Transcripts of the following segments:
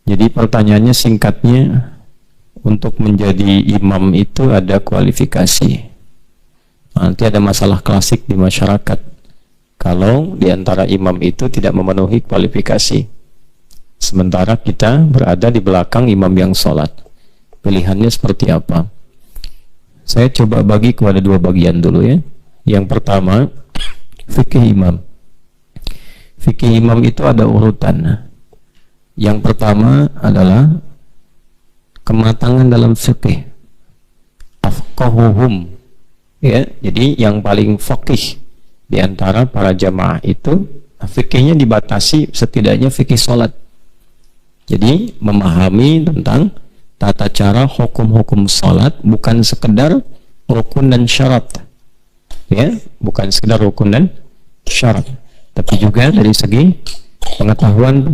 Jadi pertanyaannya singkatnya, untuk menjadi imam itu ada kualifikasi. Nanti ada masalah klasik di masyarakat. Kalau di antara imam itu tidak memenuhi kualifikasi, sementara kita berada di belakang imam yang sholat, pilihannya seperti apa? Saya coba bagi kepada dua bagian dulu ya. Yang pertama, fikih imam. Fikih imam itu ada urutan. Yang pertama adalah kematangan dalam fikih, afqahuhum, ya. Jadi yang paling faqih di antara para jamaah itu fikihnya dibatasi setidaknya fikih sholat. Jadi memahami tentang tata cara hukum-hukum sholat, bukan sekedar rukun dan syarat, ya, bukan sekedar rukun dan syarat, tapi juga dari segi pengetahuan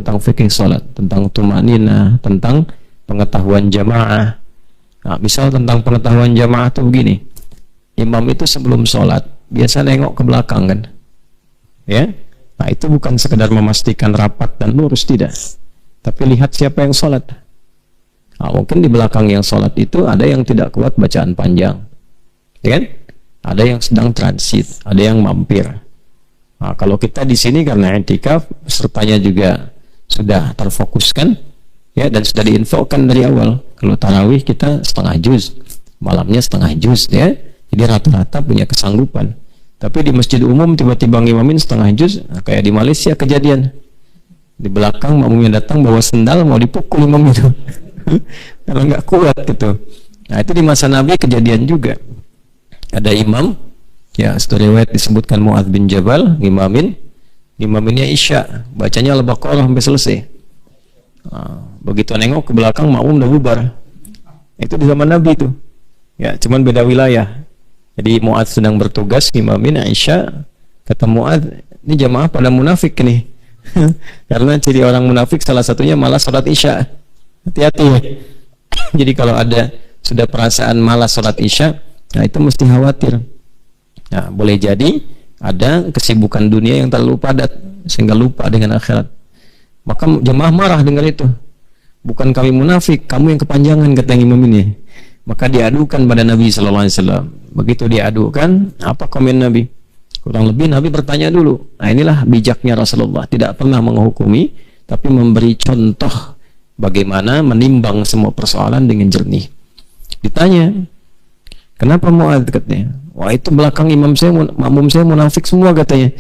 tentang fikih sholat, tentang tumanina, tentang pengetahuan jamaah. Nah, misal tentang pengetahuan jamaah itu begini, imam itu sebelum sholat biasa nengok ke belakang kan, ya. Nah, itu bukan sekedar memastikan rapat dan lurus, tidak, tapi lihat siapa yang sholat. Nah, mungkin di belakang yang sholat itu ada yang tidak kuat bacaan panjang, ya kan? Ada yang sedang transit, ada yang mampir. Nah, kalau kita di sini karena i'tikaf, pesertanya juga sudah terfokuskan, ya, dan sudah diinfokan dari awal. Kalau tarawih kita setengah juz, malamnya setengah juz, ya. Jadi rata-rata punya kesanggupan. Tapi di masjid umum tiba-tiba ngimamin setengah juz, nah, kayak di Malaysia kejadian. Di belakang makmumnya datang bawa sendal mau dipukul imam itu. Karena nggak kuat gitu. Nah, itu di masa Nabi kejadian juga. Ada imam, ya, setelah riwayat disebutkan Mu'adz bin Jabal ngimaminnya Isya, bacanya Al-Baqarah sampai selesai. Nah, begitu nengok ke belakang makmum udah bubar. Itu di zaman Nabi itu, ya, cuman beda wilayah. Jadi Mu'adz sedang bertugas ngimamin Aisyah, kata Mu'adz, ini jamaah pada munafik nih. Karena ciri orang munafik salah satunya malas sholat Isya. Hati-hati ya. Jadi kalau ada sudah perasaan malas sholat Isya, nah itu mesti khawatir. Nah, boleh jadi ada kesibukan dunia yang terlalu padat sehingga lupa dengan akhirat. Maka jemaah marah dengan itu. Bukan kami munafik, kamu yang kepanjangan, kata imam ini. Maka diadukan pada Nabi sallallahu alaihi wasallam. Begitu diadukan, apa komen Nabi? Kurang lebih Nabi bertanya dulu. Nah, inilah bijaknya Rasulullah, tidak pernah menghukumi, tapi memberi contoh bagaimana menimbang semua persoalan dengan jernih. Ditanya, kenapa Mu'adz, katanya? Wah, itu belakang imam saya, makmum saya munafik semua, katanya.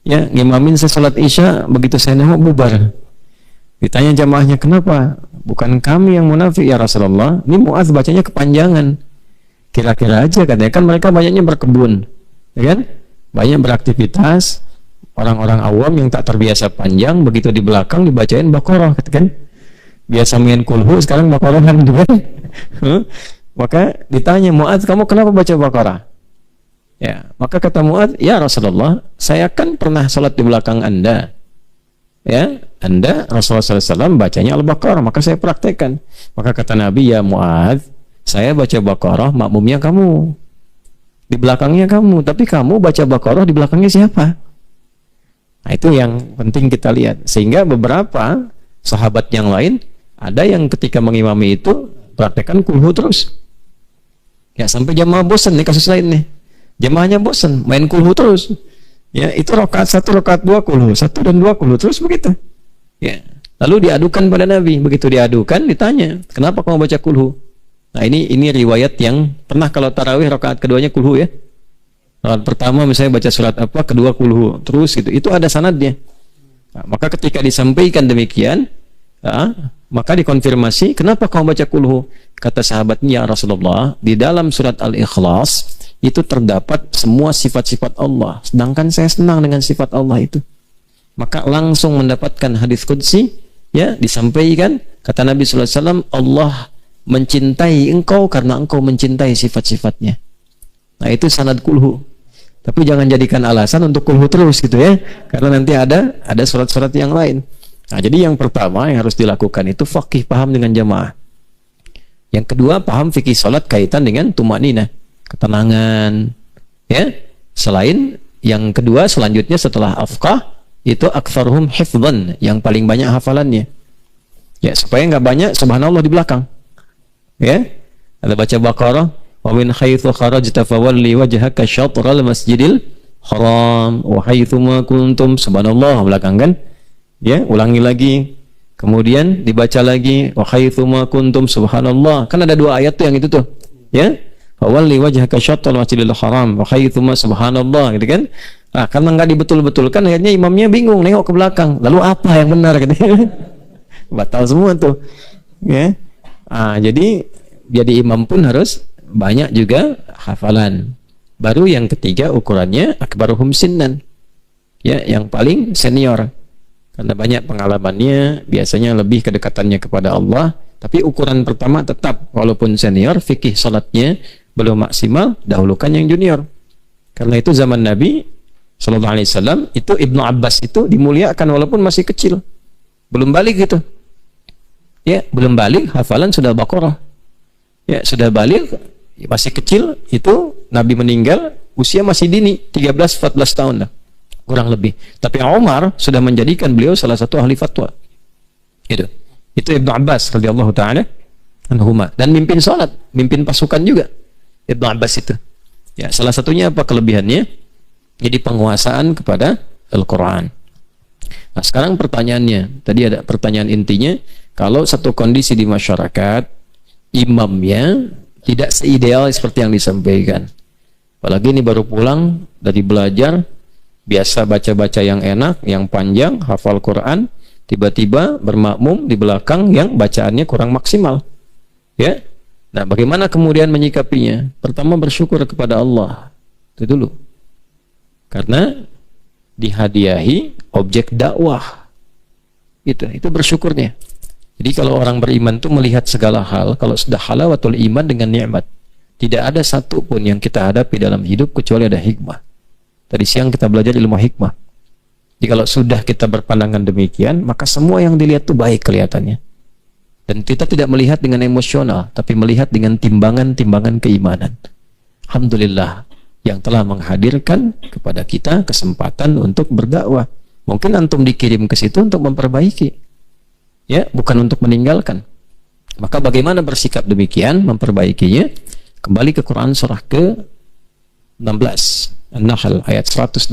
Ya, ngimamin saya salat Isya, begitu saya nengok bubar. Ditanya jamaahnya, kenapa? Bukan kami yang munafik ya Rasulullah, ini Mu'adz bacanya kepanjangan. Kira-kira aja, katanya, kan mereka banyaknya berkebun, ya kan? Banyak beraktivitas. Orang-orang awam yang tak terbiasa panjang, begitu di belakang dibacain Baqarah, kan? Biasa main kulhu, sekarang Baqarahan juga. Maka ditanya, Mu'adz, kamu kenapa baca Baqarah? Ya, maka kata Mu'adz, ya Rasulullah, saya kan pernah sholat di belakang Anda. Ya, Anda Rasulullah SAW bacanya Al-Baqarah, maka saya praktekkan. Maka kata Nabi, ya Mu'adz, saya baca Baqarah, makmumnya kamu, di belakangnya kamu, tapi kamu baca Baqarah di belakangnya siapa? Nah, itu yang penting kita lihat. Sehingga beberapa sahabat yang lain ada yang ketika mengimami itu praktekkan kulhu terus, ya, sampai jamaah bosan. Nih kasus lain nih, jamaahnya bosan main kulhu terus, ya, itu rakaat 1, rakaat 2 kulhu, 1 dan 2 kulhu terus begitu, ya. Lalu diadukan pada Nabi. Begitu diadukan, ditanya, kenapa kamu baca kulhu? Nah, ini riwayat yang pernah, kalau tarawih rakaat keduanya kulhu, ya, rakaat pertama misalnya baca surat apa, kedua kulhu terus gitu, itu ada sanadnya. Nah, maka ketika disampaikan demikian, maka dikonfirmasi, kenapa kamu baca kulhu? Kata sahabatnya, ya Rasulullah, di dalam surat Al-Ikhlas itu terdapat semua sifat-sifat Allah, sedangkan saya senang dengan sifat Allah itu. Maka langsung mendapatkan hadis qudsi, ya, disampaikan, kata Nabi sallallahu alaihi wasallam, Allah mencintai engkau karena engkau mencintai sifat-sifatnya. Nah, itu sanad kulhu. Tapi jangan jadikan alasan untuk kulhu terus gitu, ya, karena nanti ada surat-surat yang lain. Nah, jadi yang pertama yang harus dilakukan itu faqih, paham dengan jamaah. Yang kedua, paham fikih salat kaitan dengan tumanina, ketenangan, ya. Selain yang kedua, selanjutnya setelah afqah itu aktsaruhum hifdzan, yang paling banyak hafalannya. Ya, supaya nggak banyak subhanallah di belakang. Ya, ada baca Baqarah, wa min haitsu kharajta fawalli wajhaka syatral masjidil haram wa haitsu ma kuntum, subhanallah belakang kan. Ya, ulangi lagi. Kemudian dibaca lagi wa haitsu ma kuntum subhanallah. Kan ada dua ayat tuh yang itu tuh. Ya. Fawalli wajhaka syatral masjidil haram wa haitsu ma subhanallah gitu kan. Nah, karena nggak dibetul-betulkan akhirnya imamnya bingung nengok ke belakang. Lalu apa yang benar katanya? Batal semua tuh. Ya. Jadi imam pun harus banyak juga hafalan. Baru yang ketiga ukurannya akbaruhum sinnan. Ya, yang paling senior. Karena banyak pengalamannya, biasanya lebih kedekatannya kepada Allah. Tapi ukuran pertama tetap, walaupun senior, fikih salatnya belum maksimal, dahulukan yang junior. Karena itu zaman Nabi Sallallahu Alaihi Wasallam itu Ibnu Abbas itu dimuliakan walaupun masih kecil, belum balik gitu. Ya, belum balik, hafalan sudah Baqarah. Ya, sudah balik, masih kecil, itu Nabi meninggal, usia masih dini, 13-14 tahun lah, kurang lebih. Tapi Umar sudah menjadikan beliau salah satu ahli fatwa. Itu Ibnu Abbas radhiyallahu ta'ala anhuma. Dan mimpin salat, mimpin pasukan juga Ibnu Abbas itu. Ya, salah satunya apa kelebihannya? Jadi penguasaan kepada Al-Quran. Nah, sekarang pertanyaannya, tadi ada pertanyaan intinya, kalau satu kondisi di masyarakat, imamnya tidak seideal seperti yang disampaikan. Apalagi ini baru pulang dari belajar, biasa baca-baca yang enak, yang panjang, hafal Quran, tiba-tiba bermakmum di belakang yang bacaannya kurang maksimal. Ya. Nah, bagaimana kemudian menyikapinya? Pertama, bersyukur kepada Allah. Itu dulu. Karena dihadiahi objek dakwah. Itu bersyukurnya. Jadi kalau orang beriman itu melihat segala hal, kalau sudah halawatul iman dengan nikmat, tidak ada satu pun yang kita hadapi dalam hidup kecuali ada hikmah. Tadi siang kita belajar ilmu hikmah. Jadi kalau sudah kita berpandangan demikian, maka semua yang dilihat itu baik kelihatannya. Dan kita tidak melihat dengan emosional, tapi melihat dengan timbangan-timbangan keimanan. Alhamdulillah yang telah menghadirkan kepada kita kesempatan untuk berdakwah. Mungkin antum dikirim ke situ untuk memperbaiki. Ya, bukan untuk meninggalkan. Maka bagaimana bersikap demikian, memperbaikinya? Kembali ke Quran surah ke-16 An-Nahl ayat 125.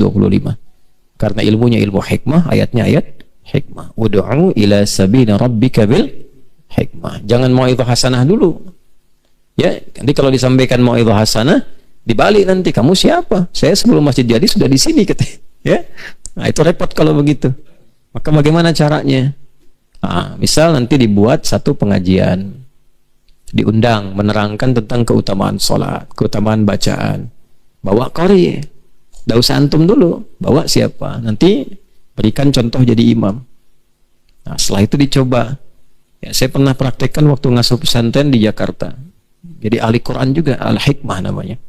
Karena ilmunya ilmu hikmah, ayatnya ayat hikmah. Ud'u ila sabila rabbika bil hikmah. Jangan mau'izah hasanah dulu. Ya, nanti kalau disampaikan mau'izah hasanah, dibalik nanti, kamu siapa? Saya sebelum masjid jadi sudah di sini katanya. Ya. Nah, itu repot kalau begitu. Maka bagaimana caranya? Nah, misal nanti dibuat satu pengajian, diundang menerangkan tentang keutamaan sholat, keutamaan bacaan. Bawa qori, tidak usah antum dulu, bawa siapa? Nanti berikan contoh jadi imam. Nah, setelah itu dicoba. Ya, saya pernah praktekkan waktu ngasuh pesantren di Jakarta. Jadi ahli Quran juga, al-hikmah namanya.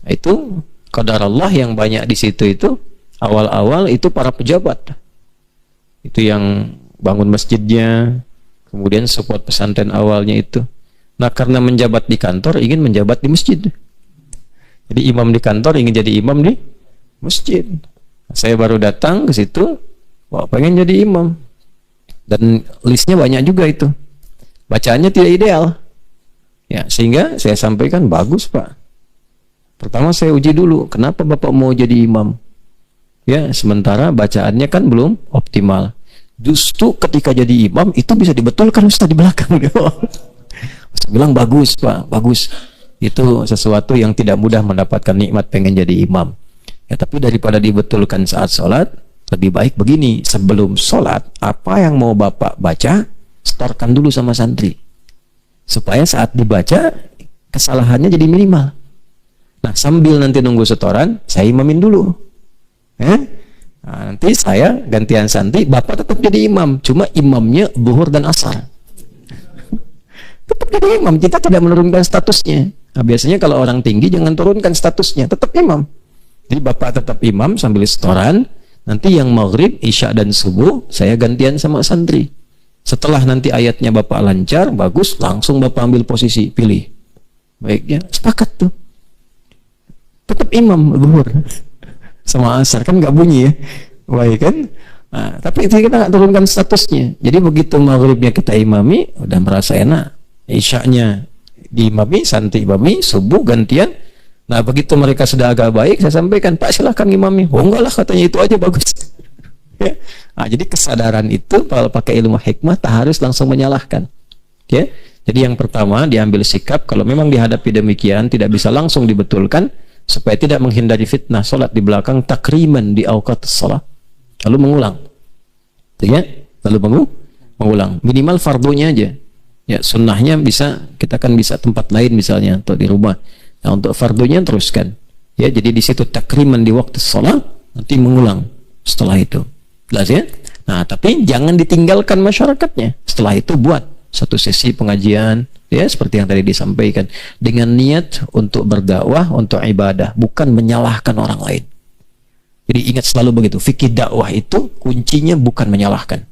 Nah, itu qadarullah yang banyak di situ itu awal-awal itu para pejabat. Itu yang bangun masjidnya, kemudian support pesantren awalnya itu. Nah, karena menjabat di kantor, ingin menjabat di masjid. Jadi imam di kantor ingin jadi imam di masjid. Saya baru datang ke situ, wah, pengen jadi imam. Dan listnya banyak juga itu. Bacaannya tidak ideal. Ya, sehingga saya sampaikan, bagus Pak. Pertama saya uji dulu, kenapa Bapak mau jadi imam? Ya, sementara bacaannya kan belum optimal. Justru ketika jadi imam itu bisa dibetulkan Ustaz di belakang. Ustaz bilang bagus Pak, bagus. Itu sesuatu yang tidak mudah mendapatkan nikmat pengen jadi imam. Ya, tapi daripada dibetulkan saat sholat, lebih baik begini, sebelum sholat apa yang mau Bapak baca, setorkan dulu sama santri. Supaya saat dibaca kesalahannya jadi minimal. Nah, sambil nanti nunggu setoran, saya imamin dulu. Nah, nanti saya gantian santri, Bapak tetap jadi imam, cuma imamnya zuhur dan asar. Tetap jadi imam, kita tidak menurunkan statusnya. Nah, biasanya kalau orang tinggi jangan turunkan statusnya, tetap imam. Jadi Bapak tetap imam sambil setoran, nanti yang maghrib, isya dan subuh saya gantian sama santri. Setelah nanti ayatnya Bapak lancar, bagus, langsung Bapak ambil posisi, pilih. Baiknya, sepakat tuh. Tetap imam zuhur sama asar, kan nggak bunyi ya, baik kan? Nah, tapi itu kita nggak turunkan statusnya. Jadi begitu maghribnya kita imami, udah merasa enak. Isya'nya diimami, santai imami, subuh gantian. Nah begitu mereka sudah agak baik, saya sampaikan, Pak silahkan imami. Oh enggak lah, katanya itu aja bagus. Ya. Nah, jadi kesadaran itu kalau pakai ilmu hikmah tak harus langsung menyalahkan. Ya. Jadi yang pertama diambil sikap kalau memang dihadapi demikian tidak bisa langsung dibetulkan supaya tidak menghindari fitnah salat di belakang takriman di awqat salat. Lalu mengulang. Ya, lalu mengulang. Minimal fardunya aja. Ya, sunnahnya bisa kita kan bisa tempat lain misalnya atau di rumah. Nah, untuk fardunya teruskan. Ya, jadi di situ takriman di waktu salat, nanti mengulang setelah itu. Jelas ya? Nah, tapi jangan ditinggalkan masyarakatnya. Setelah itu buat satu sesi pengajian, ya seperti yang tadi disampaikan, dengan niat untuk berdakwah, untuk ibadah, bukan menyalahkan orang lain. Jadi ingat selalu begitu, fikih dakwah itu kuncinya bukan menyalahkan.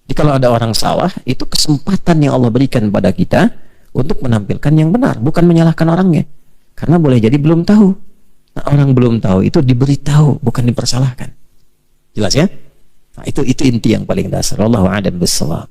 Jadi kalau ada orang salah, itu kesempatan yang Allah berikan pada kita untuk menampilkan yang benar, bukan menyalahkan orangnya. Karena boleh jadi belum tahu. Nah, orang belum tahu itu diberitahu, bukan dipersalahkan. Jelas ya? Nah, itu inti yang paling dasar. Wallahu a'lam bishawab.